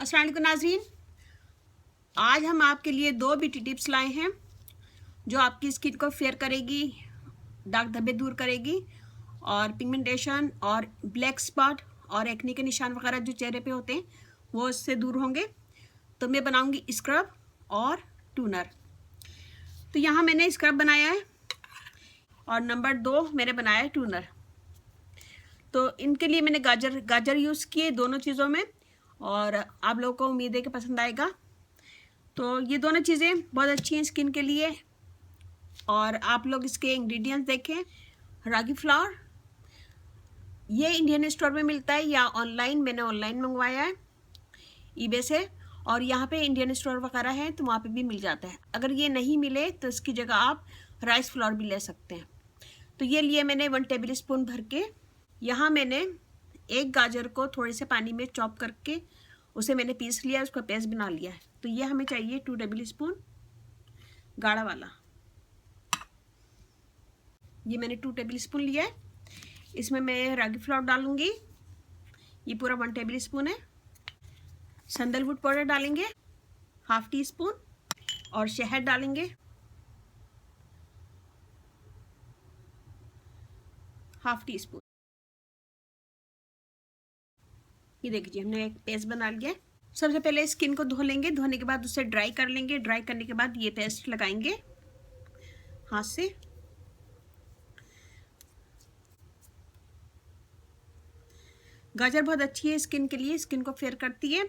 अस्सलाम वालेकुम नाज़रीन, आज हम आपके लिए दो ब्यूटी टिप्स लाए हैं जो आपकी स्किन को फेयर करेगी, दाग धब्बे दूर करेगी और पिगमेंटेशन और ब्लैक स्पॉट और एक्ने के निशान वगैरह जो चेहरे पे होते हैं वो इससे दूर होंगे। तो मैं बनाऊंगी स्क्रब और टूनर। तो यहाँ मैंने स्क्रब बनाया है और नंबर 2 मैंने बनाया है टूनर। तो इनके लिए मैंने गाजर यूज़ किए दोनों चीज़ों में और आप लोगों को उम्मीद है कि पसंद आएगा। तो ये दोनों चीज़ें बहुत अच्छी हैं स्किन के लिए। और आप लोग इसके इंग्रेडिएंट्स देखें। रागी फ्लावर, ये इंडियन स्टोर में मिलता है या ऑनलाइन, मैंने ऑनलाइन मंगवाया है ईबे से, और यहाँ पे इंडियन स्टोर वगैरह है तो वहाँ पे भी मिल जाता है। अगर ये नहीं मिले तो इसकी जगह आप राइस फ्लावर भी ले सकते हैं। तो ये लिए मैंने 1 टेबल स्पून भर के। यहाँ मैंने एक गाजर को थोड़े से पानी में चॉप करके उसे मैंने पीस लिया, उसका पेस्ट बना लिया है। तो ये हमें चाहिए 2 टेबल स्पून गाढ़ा वाला। ये मैंने 2 टेबल स्पून लिया है। इसमें मैं रागी फ्लावर डालूंगी, ये पूरा 1 टेबल स्पून है। सैंडलवुड पाउडर डालेंगे 1/2 टी स्पून और शहद डालेंगे 1/2 टी स्पून। ये देखिए हमने एक पेस्ट बना लिया है। सबसे पहले स्किन को धो लेंगे, धोने के बाद उसे ड्राई कर लेंगे। ड्राई करने के बाद ये पेस्ट लगाएंगे हाथ से। गाजर बहुत अच्छी है स्किन के लिए, स्किन को फेयर करती है।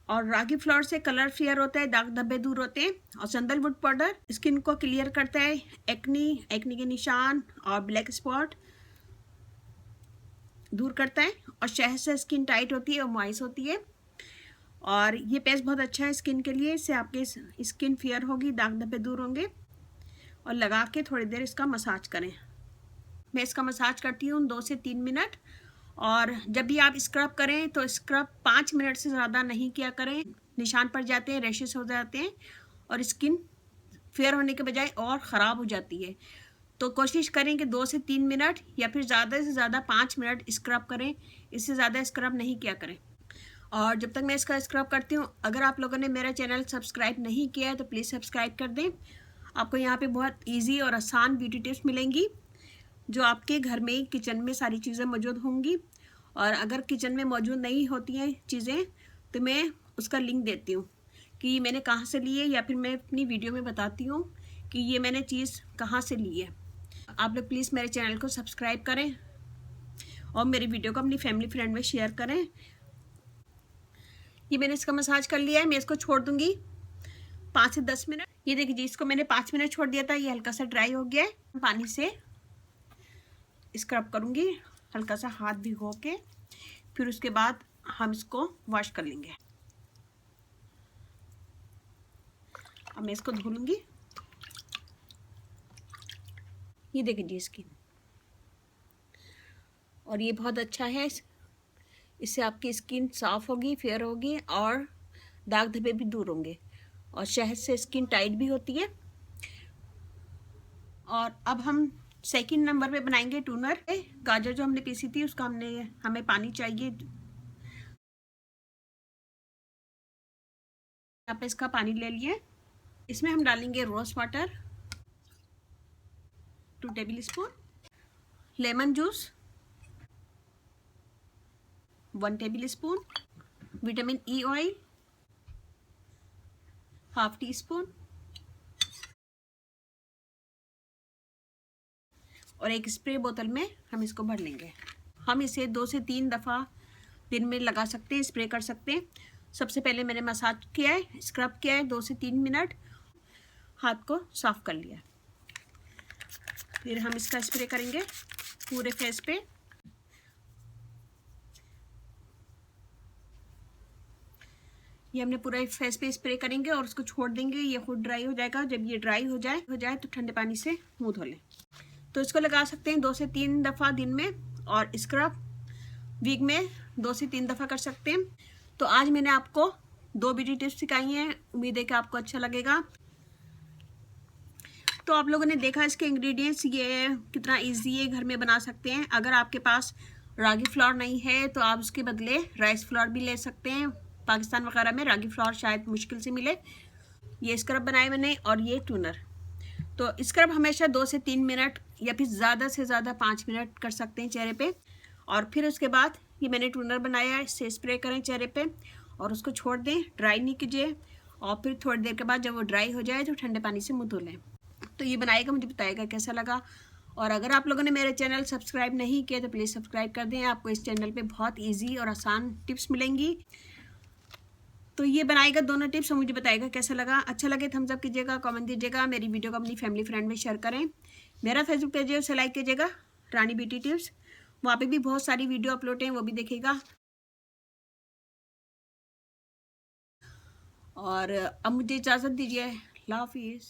और रागी फ्लावर से कलर फेयर होता है, दाग धब्बे दूर होते हैं। और सैंडलवुड पाउडर स्किन को क्लियर करता है, एक्नी के निशान और ब्लैक स्पॉट दूर करता है। और शहद से स्किन टाइट होती है और मॉइस्ट होती है। और ये पेस्ट बहुत अच्छा है स्किन के लिए, इससे आपकी स्किन फेयर होगी, दाग धब्बे दूर होंगे। और लगा के थोड़ी देर इसका मसाज करें। मैं इसका मसाज करती हूँ 2 से 3 मिनट। और जब भी आप स्क्रब करें तो स्क्रब 5 मिनट से ज़्यादा नहीं किया करें, निशान पड़ जाते हैं, रैशेस हो जाते हैं और स्किन फेयर होने के बजाय और ख़राब हो जाती है। तो कोशिश करें कि 2 से 3 मिनट या फिर ज़्यादा से ज़्यादा 5 मिनट स्क्रब करें, इससे ज़्यादा स्क्रब नहीं किया करें। और जब तक मैं इसका स्क्रब करती हूँ, अगर आप लोगों ने मेरा चैनल सब्सक्राइब नहीं किया है तो प्लीज़ सब्सक्राइब कर दें। आपको यहाँ पे बहुत ईजी और आसान ब्यूटी टिप्स मिलेंगी जो आपके घर में किचन में सारी चीज़ें मौजूद होंगी। और अगर किचन में मौजूद नहीं होती हैं चीज़ें तो मैं उसका लिंक देती हूँ कि मैंने कहाँ से ली है, या फिर मैं अपनी वीडियो में बताती हूँ कि ये मैंने चीज़ कहाँ से ली है। आप लोग प्लीज़ मेरे चैनल को सब्सक्राइब करें और मेरी वीडियो को अपनी फैमिली फ्रेंड में शेयर करें। ये मैंने इसका मसाज कर लिया है, मैं इसको छोड़ दूँगी 5 से 10 मिनट। ये देखिए जी, इसको मैंने 5 मिनट छोड़ दिया था, ये हल्का सा ड्राई हो गया है। पानी से स्क्रब करूँगी हल्का सा हाथ भिगो के, फिर उसके बाद हम इसको वॉश कर लेंगे। अब मैं इसको धो लूँगी। ये देखिए जी स्किन, और ये बहुत अच्छा है, इससे आपकी स्किन साफ होगी, फेयर होगी और दाग धब्बे भी दूर होंगे। और शहद से स्किन टाइट भी होती है। और अब हम सेकंड नंबर पे बनाएंगे टूनर। गाजर जो हमने पीसी थी उसका हमें पानी चाहिए। यहाँ पे इसका पानी ले लिए, इसमें हम डालेंगे rose water 2 table spoon, lemon juice 1 table spoon, vitamin E oil 1/2 tea spoon और एक स्प्रे बोतल में हम इसको भर लेंगे। हम इसे 2 से 3 दफ़ा दिन में लगा सकते हैं, स्प्रे कर सकते हैं। सबसे पहले मैंने मसाज किया है, स्क्रब किया है 2 से 3 मिनट, हाथ को साफ कर लिया। फिर हम इसका स्प्रे करेंगे पूरे फेस पे। ये हमने पूरा फेस पे स्प्रे करेंगे और उसको छोड़ देंगे, ये खुद ड्राई हो जाएगा। जब ये ड्राई हो जाए तो ठंडे पानी से मुंह धो लें। तो इसको लगा सकते हैं 2 से 3 दफ़ा दिन में, और स्क्रब वीक में 2 से 3 दफ़ा कर सकते हैं। तो आज मैंने आपको 2 ब्यूटी टिप्स सिखाई हैं, उम्मीद है कि आपको अच्छा लगेगा। तो आप लोगों ने देखा इसके इंग्रेडिएंट्स, ये कितना इजी है, घर में बना सकते हैं। अगर आपके पास रागी फ्लावर नहीं है तो आप उसके बदले राइस फ्लावर भी ले सकते हैं। पाकिस्तान वगैरह में रागी फ्लावर शायद मुश्किल से मिले। ये स्क्रब बनाए मैंने और ये टूनर। तो स्क्रब हमेशा 2 से 3 मिनट या फिर ज़्यादा से ज़्यादा 5 मिनट कर सकते हैं चेहरे पे। और फिर उसके बाद ये मैंने टूनर बनाया है, इससे स्प्रे करें चेहरे पे और उसको छोड़ दें, ड्राई नहीं कीजिए। और फिर थोड़ी देर के बाद जब वो ड्राई हो जाए तो ठंडे पानी से मुँह धो लें। तो ये बनाएगा, मुझे बताएगा कैसा लगा। और अगर आप लोगों ने मेरे चैनल सब्सक्राइब नहीं किया तो प्लीज़ सब्सक्राइब कर दें। आपको इस चैनल पे बहुत इजी और आसान टिप्स मिलेंगी। तो ये बनाएगा दोनों टिप्स और मुझे बताएगा कैसा लगा। अच्छा लगे थम्स अप कीजिएगा, कमेंट दीजिएगा, मेरी वीडियो को अपनी फैमिली फ्रेंड में शेयर करें। मेरा फेसबुक पेज है, उसे लाइक कीजिएगा, रानी ब्यूटी टिप्स। वहाँ पे भी बहुत सारी वीडियो अपलोड हैं, वो भी देखिएगा। और अब मुझे इजाज़त दीजिए, अल्लाह हाफिज़।